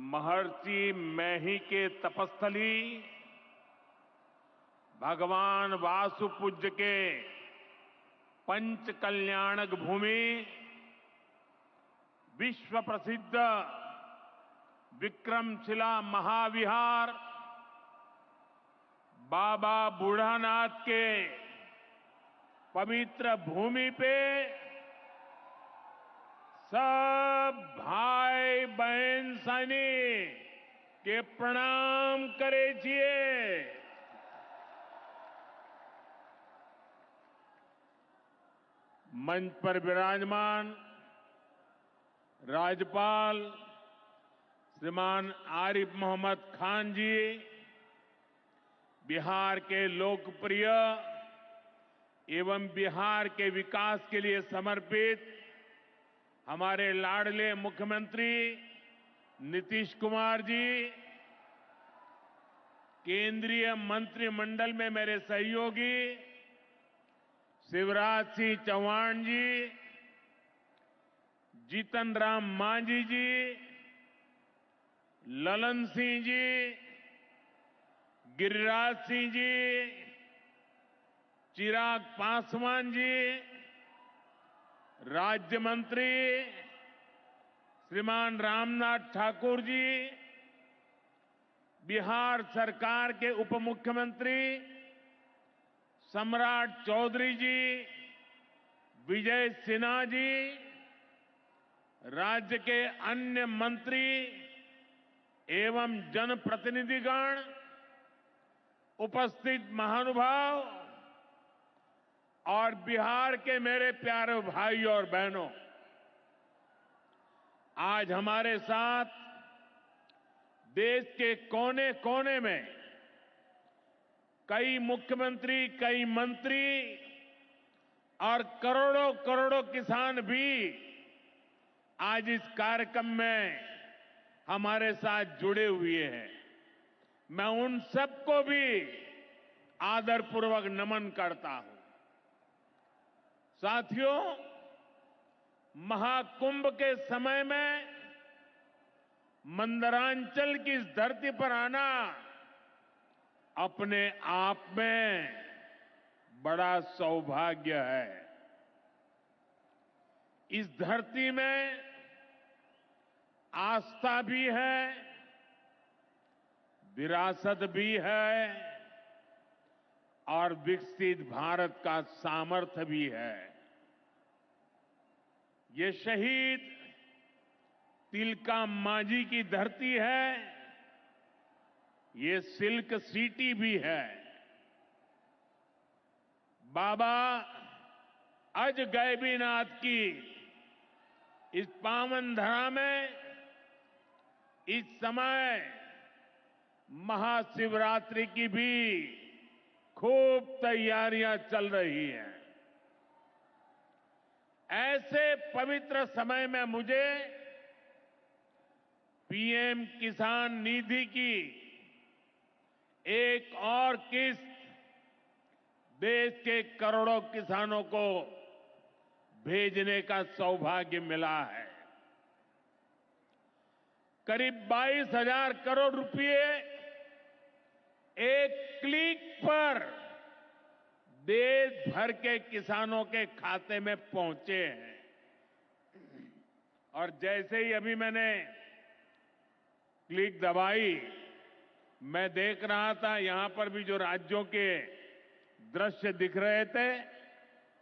महर्षि मैही के तपस्थली भगवान वासुपूज्य के पंच कल्याणक भूमि विश्व प्रसिद्ध विक्रमशिला महाविहार बाबा बूढ़ानाथ के पवित्र भूमि पे सब भाई बहन सैनिक के प्रणाम करे छिए। मंच पर विराजमान राज्यपाल श्रीमान आरिफ मोहम्मद खान जी, बिहार के लोकप्रिय एवं बिहार के विकास के लिए समर्पित हमारे लाडले मुख्यमंत्री नीतीश कुमार जी, केंद्रीय मंत्रिमंडल में मेरे सहयोगी शिवराज सिंह चौहान जी, जीतन राम मांझी जी, ललन सिंह जी, गिरिराज सिंह जी, चिराग पासवान जी, राज्य मंत्री श्रीमान रामनाथ ठाकुर जी, बिहार सरकार के उप मुख्यमंत्री सम्राट चौधरी जी, विजय सिन्हा जी, राज्य के अन्य मंत्री एवं जनप्रतिनिधिगण, उपस्थित महानुभाव और बिहार के मेरे प्यारे भाइयों और बहनों, आज हमारे साथ देश के कोने कोने में कई मुख्यमंत्री, कई मंत्री और करोड़ों करोड़ों किसान भी आज इस कार्यक्रम में हमारे साथ जुड़े हुए हैं। मैं उन सबको भी आदरपूर्वक नमन करता हूं। साथियों, महाकुंभ के समय में मंदरांचल की इस धरती पर आना अपने आप में बड़ा सौभाग्य है। इस धरती में आस्था भी है, विरासत भी है और विकसित भारत का सामर्थ्य भी है। ये शहीद तिलका मांझी की धरती है, ये सिल्क सिटी भी है। बाबा अजगैबीनाथ की इस पावन धरा में इस समय महाशिवरात्रि की भी खूब तैयारियां चल रही हैं। ऐसे पवित्र समय में मुझे पीएम किसान निधि की एक और किस्त देश के करोड़ों किसानों को भेजने का सौभाग्य मिला है। करीब 22,000 करोड़ रुपए एक क्लिक पर देश भर के किसानों के खाते में पहुंचे हैं। और जैसे ही अभी मैंने क्लिक दबाई, मैं देख रहा था यहां पर भी जो राज्यों के दृश्य दिख रहे थे,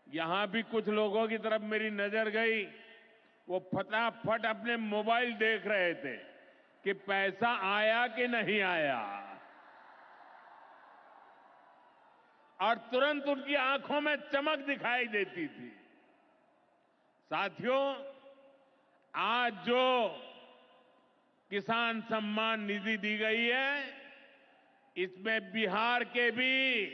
यहां भी कुछ लोगों की तरफ मेरी नजर गई। वो फटाफट अपने मोबाइल देख रहे थे कि पैसा आया कि नहीं आया, और तुरंत उनकी आंखों में चमक दिखाई देती थी। साथियों, आज जो किसान सम्मान निधि दी गई है, इसमें बिहार के भी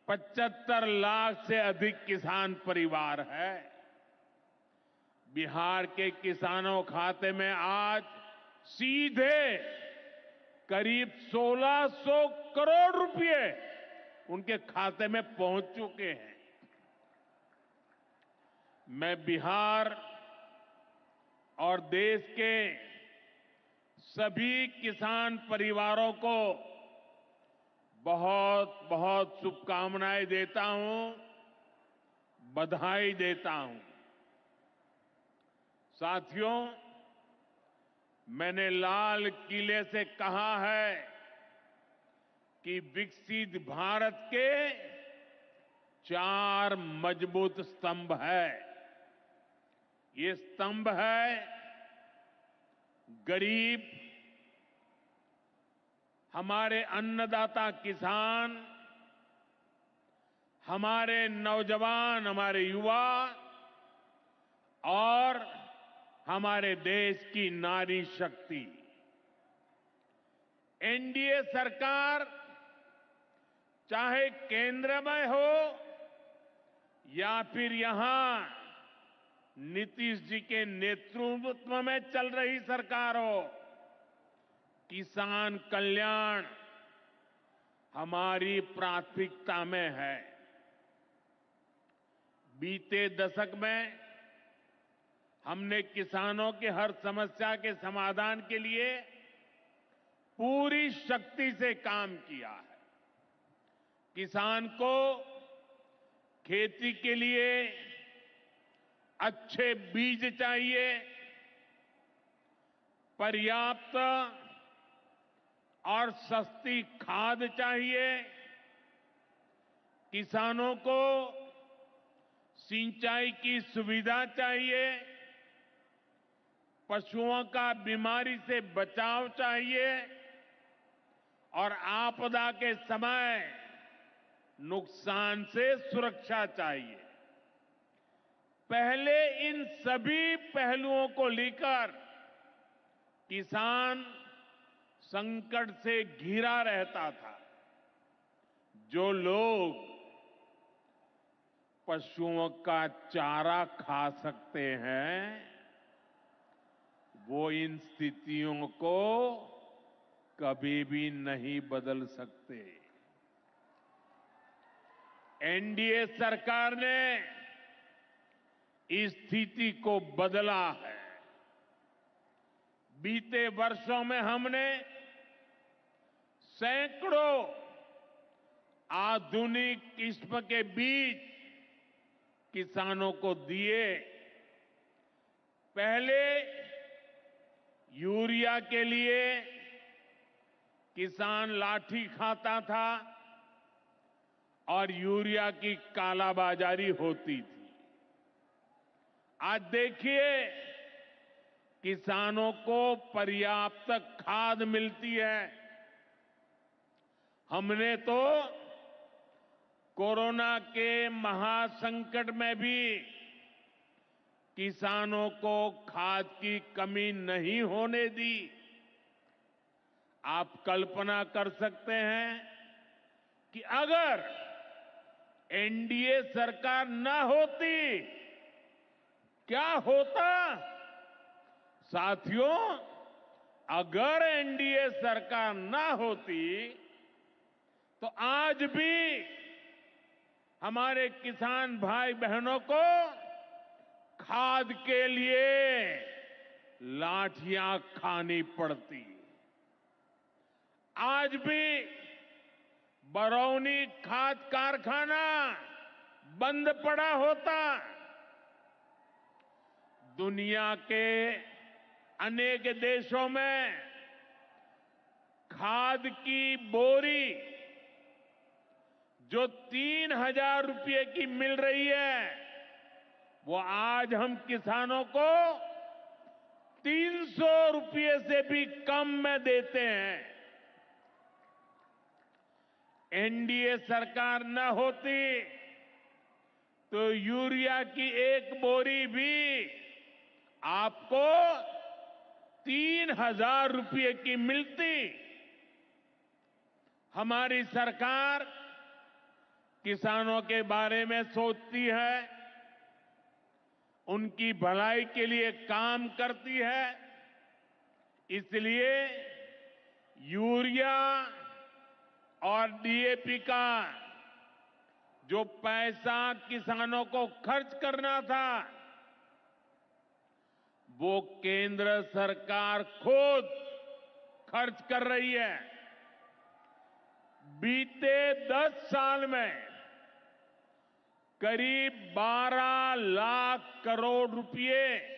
75 लाख से अधिक किसान परिवार है। बिहार के किसानों खाते में आज सीधे करीब 1,600 करोड़ रुपए उनके खाते में पहुंच चुके हैं। मैं बिहार और देश के सभी किसान परिवारों को बहुत बहुत शुभकामनाएं देता हूं, बधाई देता हूं। साथियों, मैंने लाल किले से कहा है कि विकसित भारत के 4 मजबूत स्तंभ है। ये स्तंभ है गरीब, हमारे अन्नदाता किसान, हमारे नौजवान, हमारे युवा और हमारे देश की नारी शक्ति। एनडीए सरकार चाहे केंद्र में हो या फिर यहां नीतीश जी के नेतृत्व में चल रही सरकार हो, किसान कल्याण हमारी प्राथमिकता में है। बीते दशक में हमने किसानों की हर समस्या के समाधान के लिए पूरी शक्ति से काम किया है। किसान को खेती के लिए अच्छे बीज चाहिए, पर्याप्त और सस्ती खाद चाहिए, किसानों को सिंचाई की सुविधा चाहिए, पशुओं का बीमारी से बचाव चाहिए और आपदा के समय नुकसान से सुरक्षा चाहिए। पहले इन सभी पहलुओं को लेकर किसान संकट से घिरा रहता था। जो लोग पशुओं का चारा खा सकते हैं, वो इन स्थितियों को कभी भी नहीं बदल सकते। एनडीए सरकार ने इस स्थिति को बदला है। बीते वर्षों में हमने सैकड़ों आधुनिक किस्म के बीज किसानों को दिए। पहले यूरिया के लिए किसान लाठी खाता था और यूरिया की कालाबाजारी होती थी। आज देखिए, किसानों को पर्याप्त खाद मिलती है। हमने तो कोरोना के महासंकट में भी किसानों को खाद की कमी नहीं होने दी। आप कल्पना कर सकते हैं कि अगर एनडीए सरकार न होती, क्या होता? साथियों, अगर एनडीए सरकार न होती तो आज भी हमारे किसान भाई बहनों को खाद के लिए लाठियां खानी पड़ती। आज भी बरौनी खाद कारखाना बंद पड़ा होता। दुनिया के अनेक देशों में खाद की बोरी जो 3,000 रुपये की मिल रही है, वो आज हम किसानों को 300 रुपये से भी कम में देते हैं। एनडीए सरकार न होती तो यूरिया की एक बोरी भी आपको 3,000 रुपये की मिलती। हमारी सरकार किसानों के बारे में सोचती है, उनकी भलाई के लिए काम करती है। इसलिए यूरिया और डीएपी का जो पैसा किसानों को खर्च करना था, वो केंद्र सरकार खुद खर्च कर रही है। बीते 10 साल में करीब 12 लाख करोड़ रुपए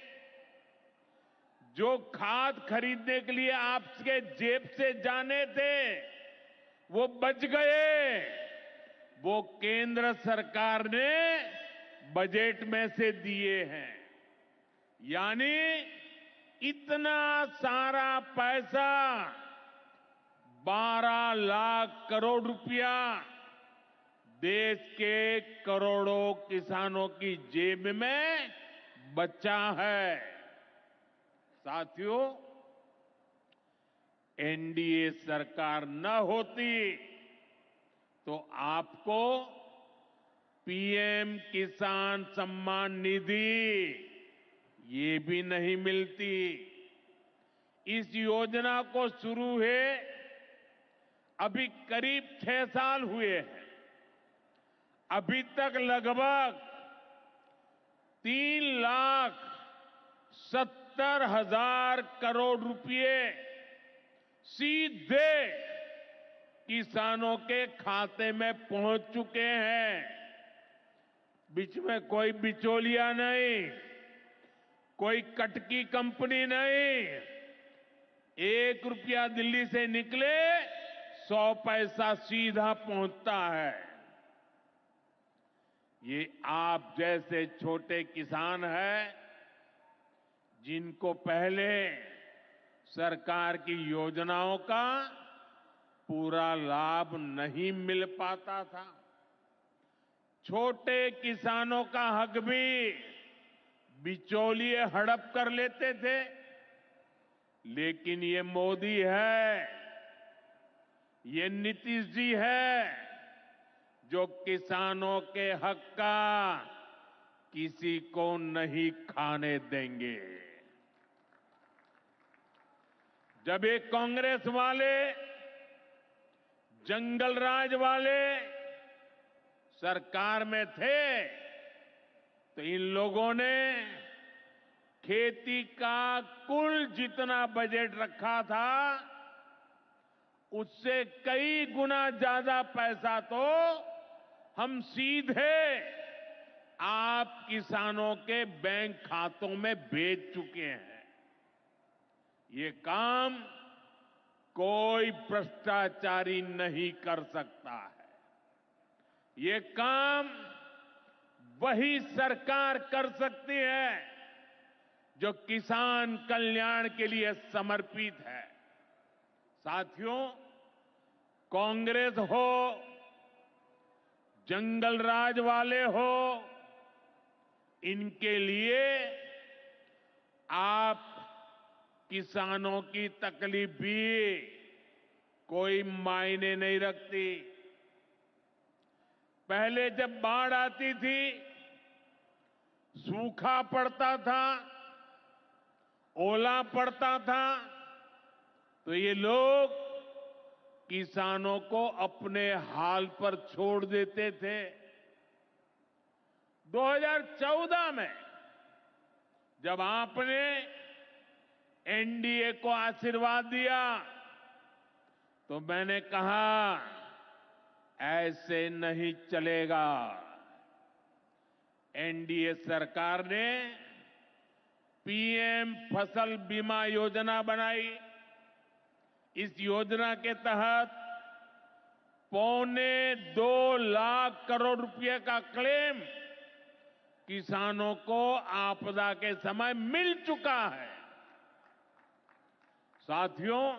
जो खाद खरीदने के लिए आपके जेब से जाने थे वो बच गए। वो केंद्र सरकार ने बजट में से दिए हैं। यानी इतना सारा पैसा 12 लाख करोड़ रुपया देश के करोड़ों किसानों की जेब में बचा है। साथियों, एनडीए सरकार न होती तो आपको पीएम किसान सम्मान निधि ये भी नहीं मिलती। इस योजना को शुरू हुए अभी करीब 6 साल हुए हैं। अभी तक लगभग 3,70,000 करोड़ रुपए सीधे किसानों के खाते में पहुंच चुके हैं। बीच में कोई बिचौलिया नहीं, कोई कटकी कंपनी नहीं। 1 रुपया दिल्ली से निकले 100 पैसा सीधा पहुंचता है। ये आप जैसे छोटे किसान हैं जिनको पहले सरकार की योजनाओं का पूरा लाभ नहीं मिल पाता था। छोटे किसानों का हक भी बिचौलिए हड़प कर लेते थे। लेकिन ये मोदी है, ये नीतीश जी है जो किसानों के हक का किसी को नहीं खाने देंगे। जब ये कांग्रेस वाले, जंगल राज वाले सरकार में थे तो इन लोगों ने खेती का कुल जितना बजट रखा था उससे कई गुना ज्यादा पैसा तो हम सीधे आप किसानों के बैंक खातों में भेज चुके हैं। ये काम कोई भ्रष्टाचारी नहीं कर सकता है। ये काम वही सरकार कर सकती है जो किसान कल्याण के लिए समर्पित है। साथियों, कांग्रेस हो, जंगल राज वाले हो, इनके लिए आप किसानों की तकलीफ भी कोई मायने नहीं रखती। पहले जब बाढ़ आती थी, सूखा पड़ता था, ओला पड़ता था, तो ये लोग किसानों को अपने हाल पर छोड़ देते थे। 2014 में जब आपने एनडीए को आशीर्वाद दिया तो मैंने कहा ऐसे नहीं चलेगा। एनडीए सरकार ने पीएम फसल बीमा योजना बनाई। इस योजना के तहत 2.25 लाख करोड़ रुपए का क्लेम किसानों को आपदा के समय मिल चुका है। साथियों,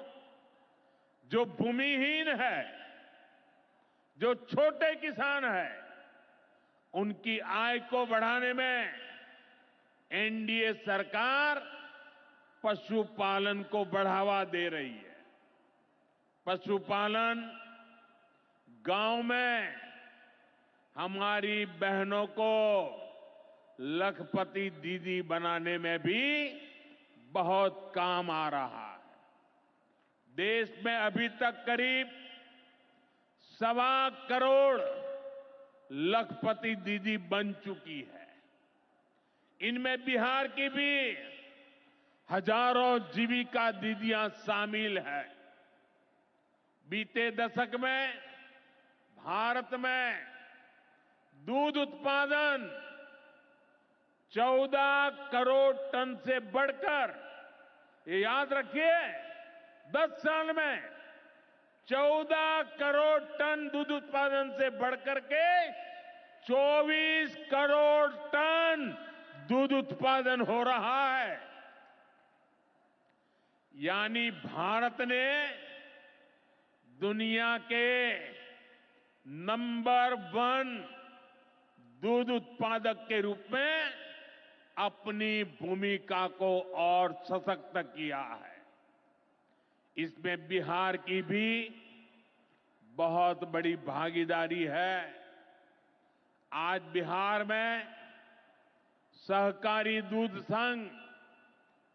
जो भूमिहीन है, जो छोटे किसान है, उनकी आय को बढ़ाने में एनडीए सरकार पशुपालन को बढ़ावा दे रही है। पशुपालन गांव में हमारी बहनों को लखपति दीदी बनाने में भी बहुत काम आ रहा है। देश में अभी तक करीब 1.25 करोड़ लखपति दीदी बन चुकी है। इनमें बिहार की भी हजारों जीविका दीदियां शामिल हैं। बीते दशक में भारत में दूध उत्पादन 14 करोड़ टन से बढ़कर, ये याद रखिए, 10 साल में 14 करोड़ टन दूध उत्पादन से बढ़कर के 24 करोड़ टन दूध उत्पादन हो रहा है। यानी भारत ने दुनिया के नंबर 1 दूध उत्पादक के रूप में अपनी भूमिका को और सशक्त किया है। इसमें बिहार की भी बहुत बड़ी भागीदारी है। आज बिहार में सहकारी दूध संघ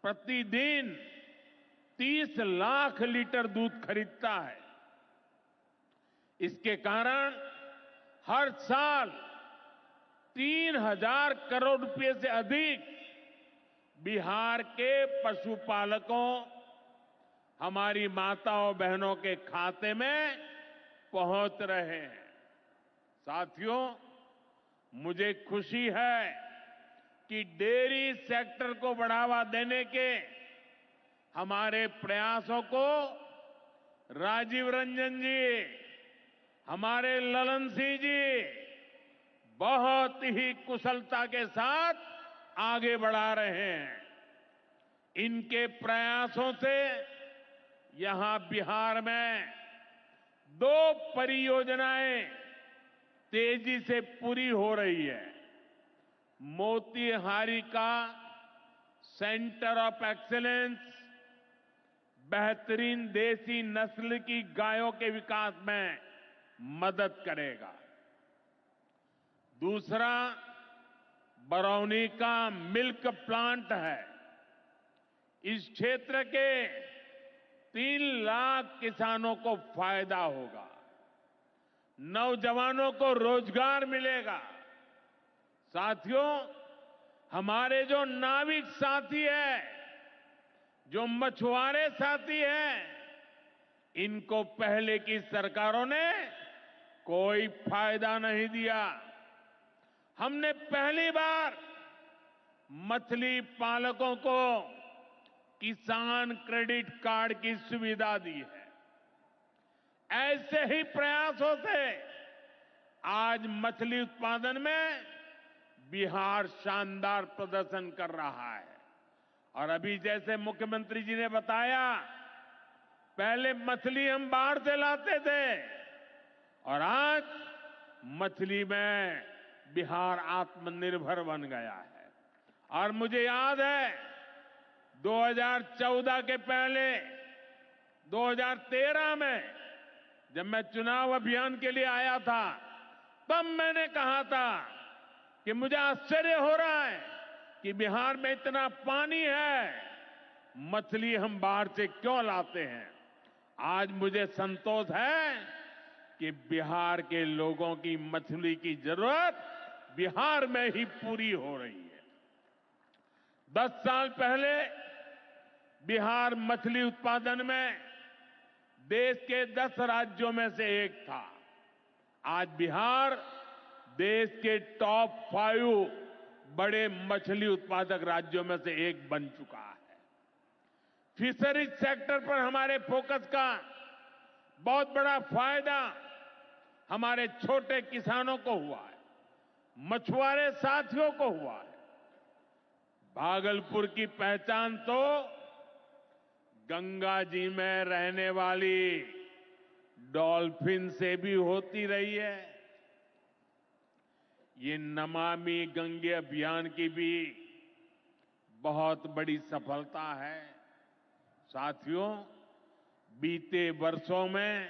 प्रतिदिन 30 लाख लीटर दूध खरीदता है। इसके कारण हर साल 3,000 करोड़ रुपए से अधिक बिहार के पशुपालकों, हमारी माताओं बहनों के खाते में पहुंच रहे हैं। साथियों, मुझे खुशी है कि डेयरी सेक्टर को बढ़ावा देने के हमारे प्रयासों को राजीव रंजन जी, हमारे ललन सिंह जी बहुत ही कुशलता के साथ आगे बढ़ा रहे हैं। इनके प्रयासों से यहां बिहार में 2 परियोजनाएं तेजी से पूरी हो रही है। मोतीहारी का सेंटर ऑफ एक्सीलेंस बेहतरीन देसी नस्ल की गायों के विकास में मदद करेगा। दूसरा, बरौनी का मिल्क प्लांट है। इस क्षेत्र के 3 लाख किसानों को फायदा होगा, नौजवानों को रोजगार मिलेगा। साथियों, हमारे जो नाविक साथी हैं, जो मछुआरे साथी हैं, इनको पहले की सरकारों ने कोई फायदा नहीं दिया। हमने पहली बार मछली पालकों को किसान क्रेडिट कार्ड की सुविधा दी है। ऐसे ही प्रयासों से आज मछली उत्पादन में बिहार शानदार प्रदर्शन कर रहा है। और अभी जैसे मुख्यमंत्री जी ने बताया, पहले मछली हम बाहर से लाते थे और आज मछली में बिहार आत्मनिर्भर बन गया है। और मुझे याद है 2014 के पहले 2013 में जब मैं चुनाव अभियान के लिए आया था, तब मैंने कहा था कि मुझे आश्चर्य हो रहा है कि बिहार में इतना पानी है, मछली हम बाहर से क्यों लाते हैं। आज मुझे संतोष है कि बिहार के लोगों की मछली की जरूरत बिहार में ही पूरी हो रही है। 10 साल पहले बिहार मछली उत्पादन में देश के 10 राज्यों में से एक था। आज बिहार देश के टॉप 5 बड़े मछली उत्पादक राज्यों में से एक बन चुका है। फिशरीज सेक्टर पर हमारे फोकस का बहुत बड़ा फायदा हमारे छोटे किसानों को हुआ है, मछुआरे साथियों को हुआ है। भागलपुर की पहचान तो गंगा जी में रहने वाली डॉल्फिन से भी होती रही है। ये नमामि गंगे अभियान की भी बहुत बड़ी सफलता है। साथियों, बीते वर्षों में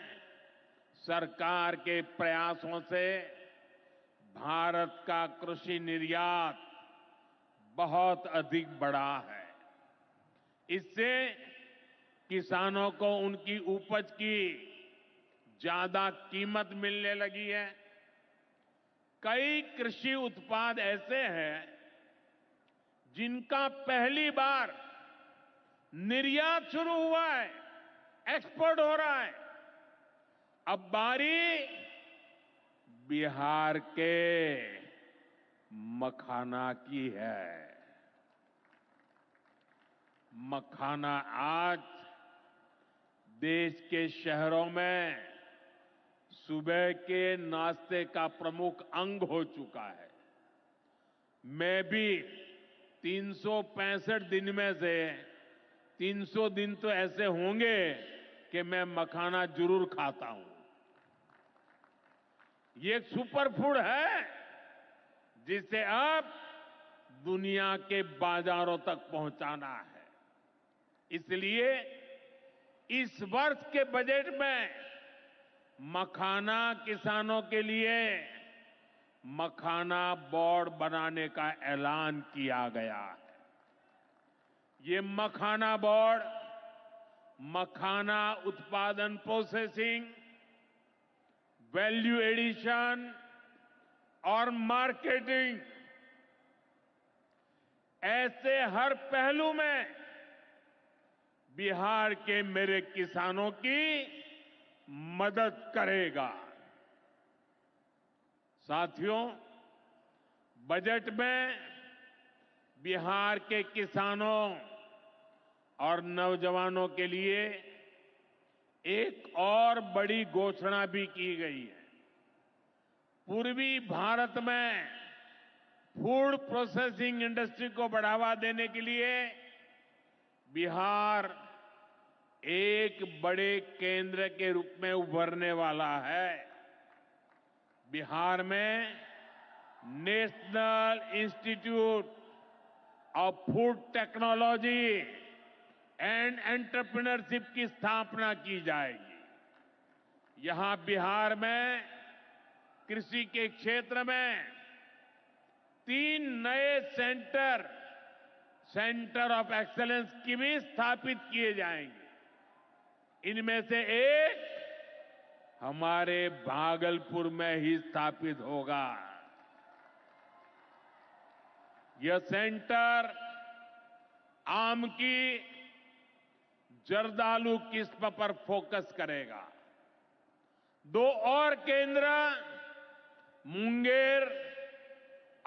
सरकार के प्रयासों से भारत का कृषि निर्यात बहुत अधिक बढ़ा है। इससे किसानों को उनकी उपज की ज्यादा कीमत मिलने लगी है। कई कृषि उत्पाद ऐसे हैं जिनका पहली बार निर्यात शुरू हुआ है, एक्सपोर्ट हो रहा है। अब बारी बिहार के मखाना की है। मखाना आज देश के शहरों में सुबह के नाश्ते का प्रमुख अंग हो चुका है। मैं भी 365 दिन में से 300 दिन तो ऐसे होंगे कि मैं मखाना जरूर खाता हूं। ये एक सुपर फूड है जिसे अब दुनिया के बाजारों तक पहुंचाना है। इसलिए इस वर्ष के बजट में मखाना किसानों के लिए मखाना बोर्ड बनाने का ऐलान किया गया है। ये मखाना बोर्ड मखाना उत्पादन, प्रोसेसिंग, वैल्यू एडिशन और मार्केटिंग ऐसे हर पहलू में बिहार के मेरे किसानों की मदद करेगा। साथियों, बजट में बिहार के किसानों और नौजवानों के लिए एक और बड़ी घोषणा भी की गई है। पूर्वी भारत में फूड प्रोसेसिंग इंडस्ट्री को बढ़ावा देने के लिए बिहार एक बड़े केंद्र के रूप में उभरने वाला है। बिहार में national institute of food technology and entrepreneurship की स्थापना की जाएगी। यहां बिहार में कृषि के क्षेत्र में 3 नए सेंटर ऑफ एक्सीलेंस की भी स्थापित किए जाएंगे। इनमें से एक हमारे भागलपुर में ही स्थापित होगा। यह सेंटर आम की जर्दालू किस्म पर फोकस करेगा। 2 और केंद्र मुंगेर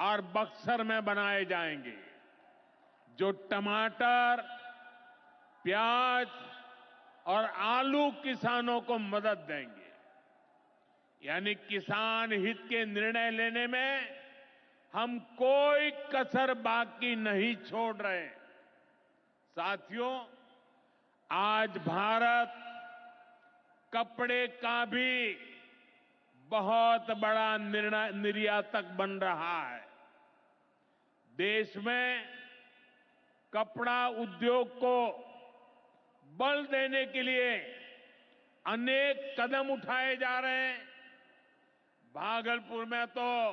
और बक्सर में बनाए जाएंगे, जो टमाटर, प्याज और आलू किसानों को मदद देंगे। यानी किसान हित के निर्णय लेने में हम कोई कसर बाकी नहीं छोड़ रहे। साथियों, आज भारत कपड़े का भी बहुत बड़ा निर्यातक बन रहा है। देश में कपड़ा उद्योग को बल देने के लिए अनेक कदम उठाए जा रहे हैं। भागलपुर में तो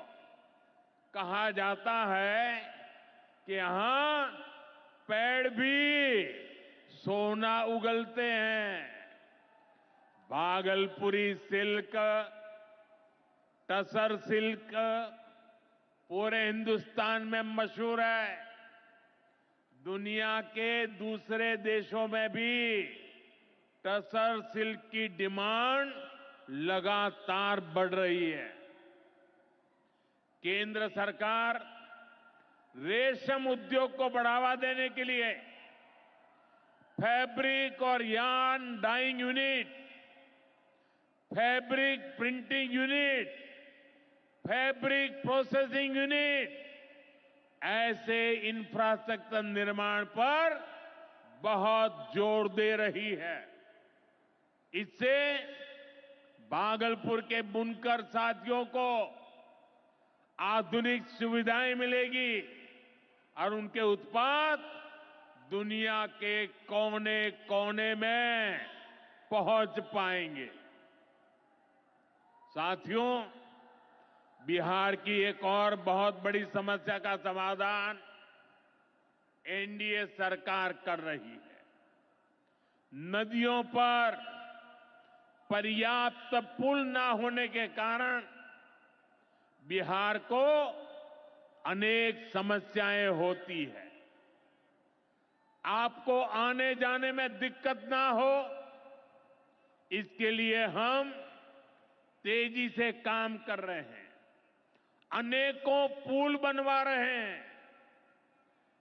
कहा जाता है कि यहां पेड़ भी सोना उगलते हैं। भागलपुरी सिल्क, टसर सिल्क पूरे हिंदुस्तान में मशहूर है। दुनिया के दूसरे देशों में भी टसर सिल्क की डिमांड लगातार बढ़ रही है। केंद्र सरकार रेशम उद्योग को बढ़ावा देने के लिए फैब्रिक और yarn dyeing unit, fabric printing unit, fabric processing unit ऐसे इंफ्रास्ट्रक्चर निर्माण पर बहुत जोर दे रही है। इससे भागलपुर के बुनकर साथियों को आधुनिक सुविधाएं मिलेगी और उनके उत्पाद दुनिया के कोने कोने में पहुंच पाएंगे। साथियों, बिहार की एक और बहुत बड़ी समस्या का समाधान एनडीए सरकार कर रही है। नदियों पर पर्याप्त पुल न होने के कारण बिहार को अनेक समस्याएं होती है। आपको आने जाने में दिक्कत ना हो, इसके लिए हम तेजी से काम कर रहे हैं, अनेकों पुल बनवा रहे हैं।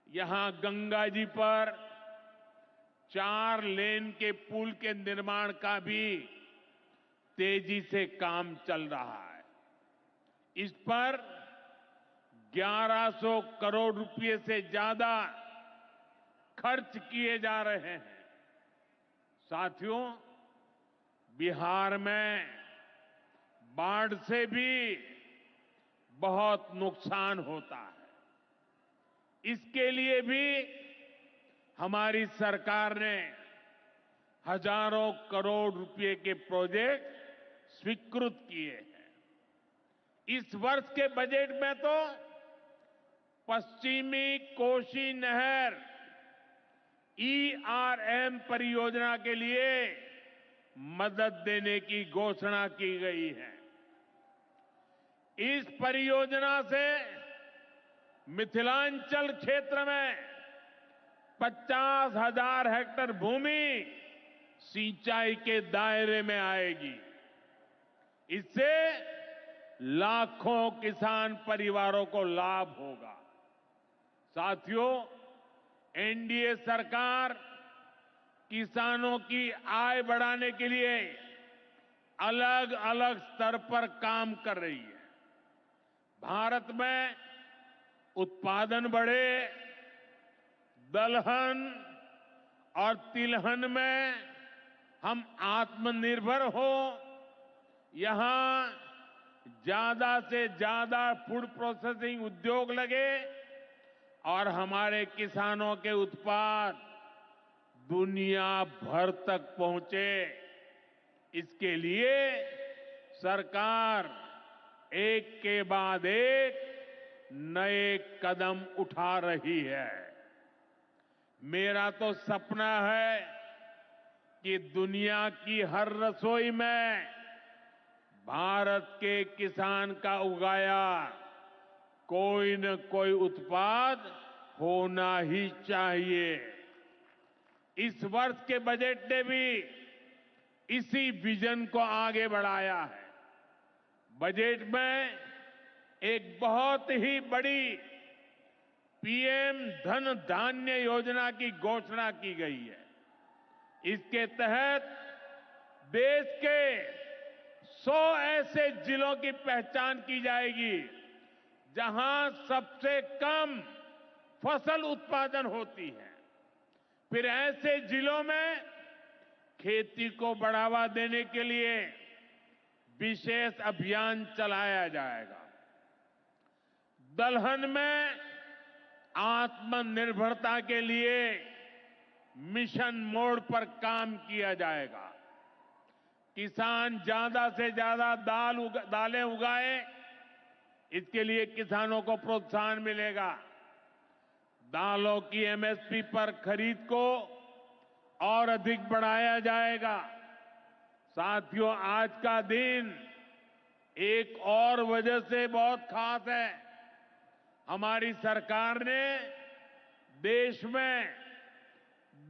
यहां गंगा जी पर 4 लेन के पुल के निर्माण का भी तेजी से काम चल रहा है। इस पर 1100 करोड़ रुपए से ज्यादा खर्च किए जा रहे हैं। साथियों, बिहार में बाढ़ से भी बहुत नुकसान होता है। इसके लिए भी हमारी सरकार ने हजारों करोड़ रुपए के प्रोजेक्ट स्वीकृत किए हैं। इस वर्ष के बजट में तो पश्चिमी कोसी नहर ERM परियोजना के लिए मदद देने की घोषणा की गई है। इस परियोजना से मिथिलांचल क्षेत्र में 50,000 हेक्टेयर भूमि सिंचाई के दायरे में आएगी। इससे लाखों किसान परिवारों को लाभ होगा। साथियों, एनडीए सरकार किसानों की आय बढ़ाने के लिए अलग अलग स्तर पर काम कर रही है। भारत में उत्पादन बढ़े, दलहन और तिलहन में हम आत्मनिर्भर हो, यहां ज्यादा से ज्यादा फूड प्रोसेसिंग उद्योग लगे और हमारे किसानों के उत्पाद दुनिया भर तक पहुंचे। इसके लिए सरकार एक के बाद एक नए कदम उठा रही है। मेरा तो सपना है कि दुनिया की हर रसोई में भारत के किसान का उगाया कोई न कोई उत्पाद होना ही चाहिए। इस वर्ष के बजट ने भी इसी विजन को आगे बढ़ाया है। बजट में एक बहुत ही बड़ी पीएम धन धान्य योजना की घोषणा की गई है। इसके तहत देश के 100 ऐसे जिलों की पहचान की जाएगी जहां सबसे कम फसल उत्पादन होती है। फिर ऐसे जिलों में खेती को बढ़ावा देने के लिए विशेष अभियान चलाया जाएगा। दलहन में आत्मनिर्भरता के लिए मिशन मोड पर काम किया जाएगा। किसान ज्यादा से ज्यादा दालें उगाए, इसके लिए किसानों को प्रोत्साहन मिलेगा। दालों की एमएसपी पर खरीद को और अधिक बढ़ाया जाएगा। साथियों, आज का दिन एक और वजह से बहुत खास है। हमारी सरकार ने देश में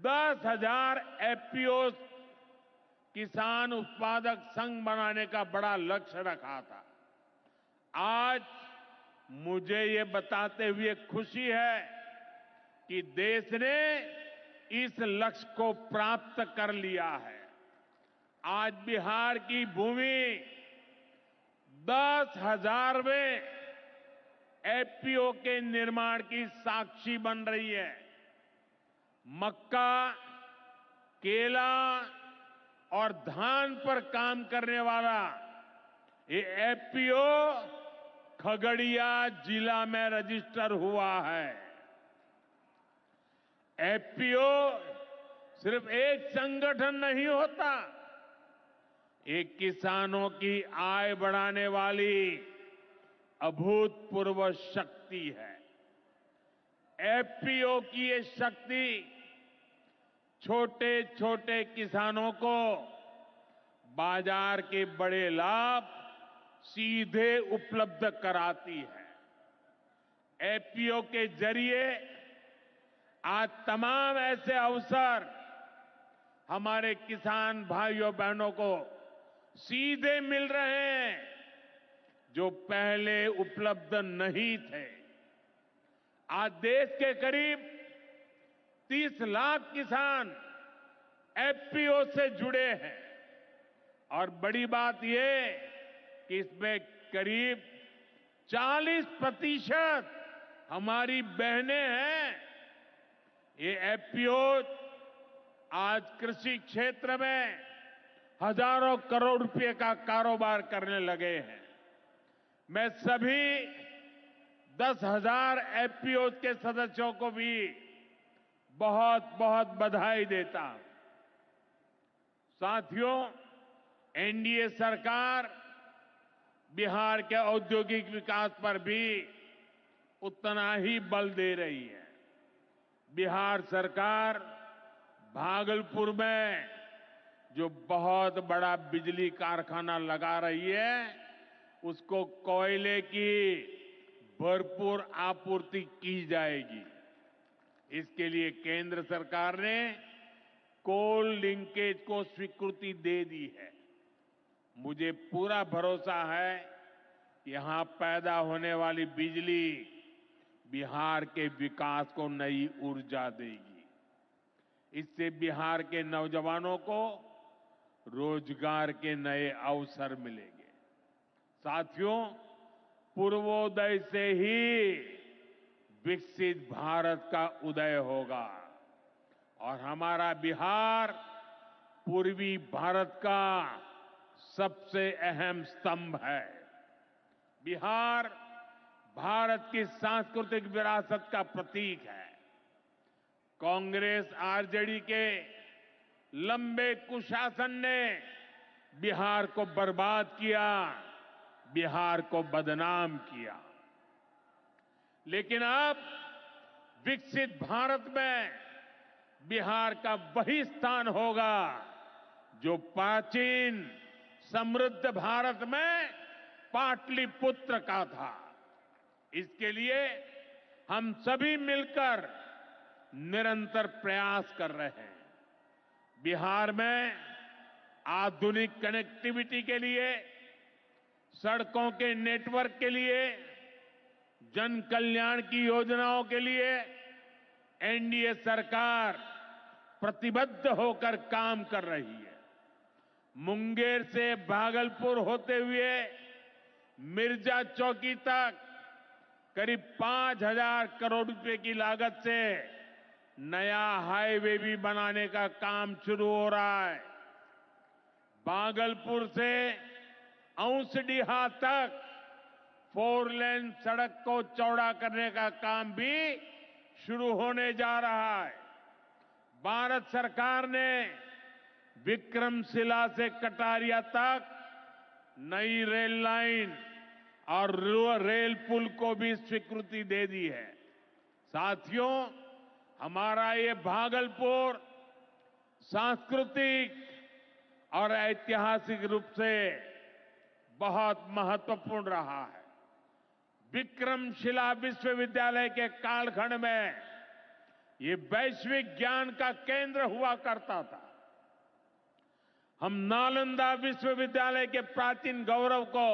10,000 एफपीओ किसान उत्पादक संघ बनाने का बड़ा लक्ष्य रखा था। आज मुझे ये बताते हुए खुशी है कि देश ने इस लक्ष्य को प्राप्त कर लिया है। आज बिहार की भूमि 10,000वें एफपीओ के निर्माण की साक्षी बन रही है। मक्का, केला और धान पर काम करने वाला ये एफपीओ खगड़िया जिला में रजिस्टर हुआ है। एफपीओ सिर्फ एक संगठन नहीं होता, एक किसानों की आय बढ़ाने वाली अभूतपूर्व शक्ति है। एफपीओ की ये शक्ति छोटे छोटे किसानों को बाजार के बड़े लाभ सीधे उपलब्ध कराती है। एफपीओ के जरिए आज तमाम ऐसे अवसर हमारे किसान भाइयों बहनों को सीधे मिल रहे हैं जो पहले उपलब्ध नहीं थे। आज देश के करीब 30 लाख किसान एफपीओ से जुड़े हैं और बड़ी बात यह कि इसमें करीब 40% हमारी बहनें हैं। ये एफपीओ आज कृषि क्षेत्र में हजारों करोड़ रुपए का कारोबार करने लगे हैं। मैं सभी 10,000 एफपीओ के सदस्यों को भी बहुत बहुत बधाई देता हूं। साथियों, एनडीए सरकार बिहार के औद्योगिक विकास पर भी उतना ही बल दे रही है। बिहार सरकार भागलपुर में जो बहुत बड़ा बिजली कारखाना लगा रही है, उसको कोयले की भरपूर आपूर्ति की जाएगी। इसके लिए केंद्र सरकार ने कोल लिंकेज को स्वीकृति दे दी है। मुझे पूरा भरोसा है यहां पैदा होने वाली बिजली बिहार के विकास को नई ऊर्जा देगी। इससे बिहार के नौजवानों को रोजगार के नए अवसर मिलेंगे। साथियों, पूर्वोदय से ही विकसित भारत का उदय होगा और हमारा बिहार पूर्वी भारत का सबसे अहम स्तंभ है। बिहार भारत की सांस्कृतिक विरासत का प्रतीक है। कांग्रेस आरजेडी के लंबे कुशासन ने बिहार को बर्बाद किया, बिहार को बदनाम किया। लेकिन अब विकसित भारत में बिहार का वही स्थान होगा जो प्राचीन समृद्ध भारत में पाटलिपुत्र का था। इसके लिए हम सभी मिलकर निरंतर प्रयास कर रहे हैं। बिहार में आधुनिक कनेक्टिविटी के लिए, सड़कों के नेटवर्क के लिए, जन कल्याण की योजनाओं के लिए एनडीए सरकार प्रतिबद्ध होकर काम कर रही है। मुंगेर से भागलपुर होते हुए मिर्जा चौकी तक करीब 5,000 करोड़ रुपए की लागत से नया हाईवे भी बनाने का काम शुरू हो रहा है। भागलपुर से औंसडीहा तक 4 लेन सड़क को चौड़ा करने का काम भी शुरू होने जा रहा है। भारत सरकार ने विक्रमशिला से कटारिया तक नई रेल लाइन और रेल पुल को भी स्वीकृति दे दी है। साथियों, हमारा ये भागलपुर सांस्कृतिक और ऐतिहासिक रूप से बहुत महत्वपूर्ण रहा है। विक्रमशिला विश्वविद्यालय के कालखंड में ये वैश्विक ज्ञान का केंद्र हुआ करता था। हम नालंदा विश्वविद्यालय के प्राचीन गौरव को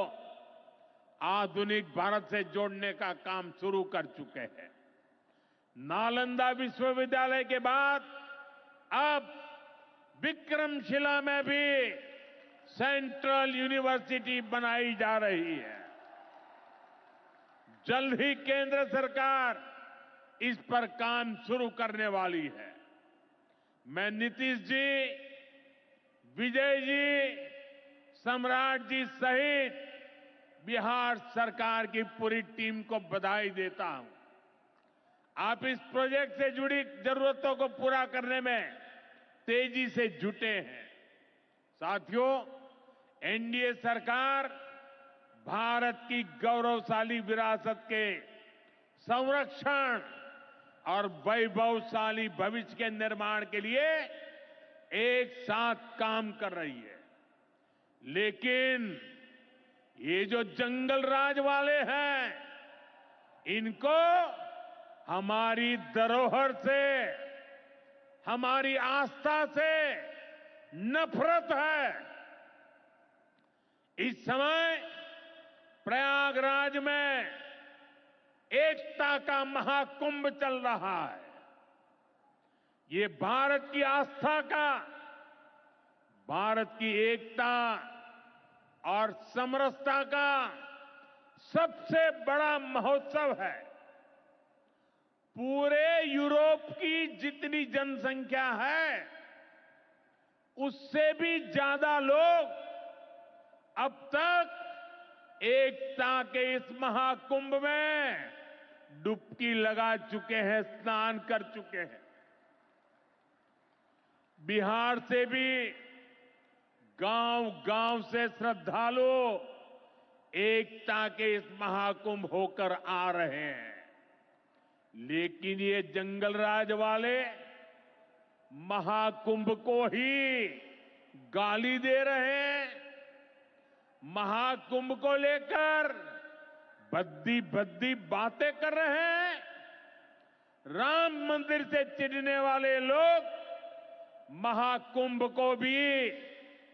आधुनिक भारत से जोड़ने का काम शुरू कर चुके हैं। नालंदा विश्वविद्यालय के बाद अब विक्रमशिला में भी सेंट्रल यूनिवर्सिटी बनाई जा रही है। जल्द ही केंद्र सरकार इस पर काम शुरू करने वाली है। मैं नीतीश जी, विजय जी, सम्राट जी सहित बिहार सरकार की पूरी टीम को बधाई देता हूं। आप इस प्रोजेक्ट से जुड़ी जरूरतों को पूरा करने में तेजी से जुटे हैं। साथियों, एनडीए सरकार भारत की गौरवशाली विरासत के संरक्षण और वैभवशाली भविष्य के निर्माण के लिए एक साथ काम कर रही है। लेकिन ये जो जंगल राज वाले हैं, इनको हमारी धरोहर से, हमारी आस्था से नफरत है। समय प्रयागराज में एकता का महाकुंभ चल रहा है। ये भारत की आस्था का, भारत की एकता और समरसता का सबसे बड़ा महोत्सव है। पूरे यूरोप की जितनी जनसंख्या है, उससे भी ज्यादा लोग अब तक एकता के इस महाकुंभ में डुबकी लगा चुके हैं, स्नान कर चुके हैं। बिहार से भी गांव-गांव से श्रद्धालु एकता के इस महाकुंभ होकर आ रहे हैं। लेकिन ये जंगलराज वाले महाकुंभ को ही गाली दे रहे हैं। महाकुंभ को लेकर भद्दी भद्दी बातें कर रहे हैं। राम मंदिर से चिढ़ने वाले लोग महाकुंभ को भी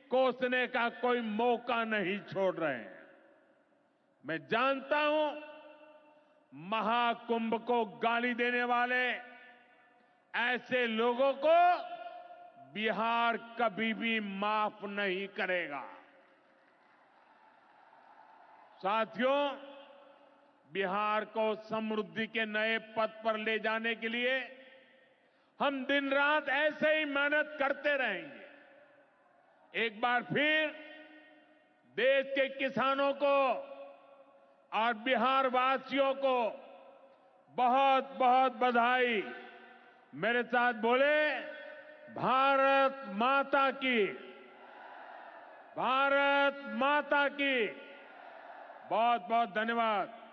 कोसने का कोई मौका नहीं छोड़ रहे हैं। मैं जानता हूं, महाकुंभ को गाली देने वाले ऐसे लोगों को बिहार कभी भी माफ नहीं करेगा। साथियों, बिहार को समृद्धि के नए पथ पर ले जाने के लिए हम दिन रात ऐसे ही मेहनत करते रहेंगे। एक बार फिर देश के किसानों को और बिहार वासियों को बहुत बहुत बधाई। मेरे साथ बोले, भारत माता की, भारत माता की। बहुत बहुत धन्यवाद।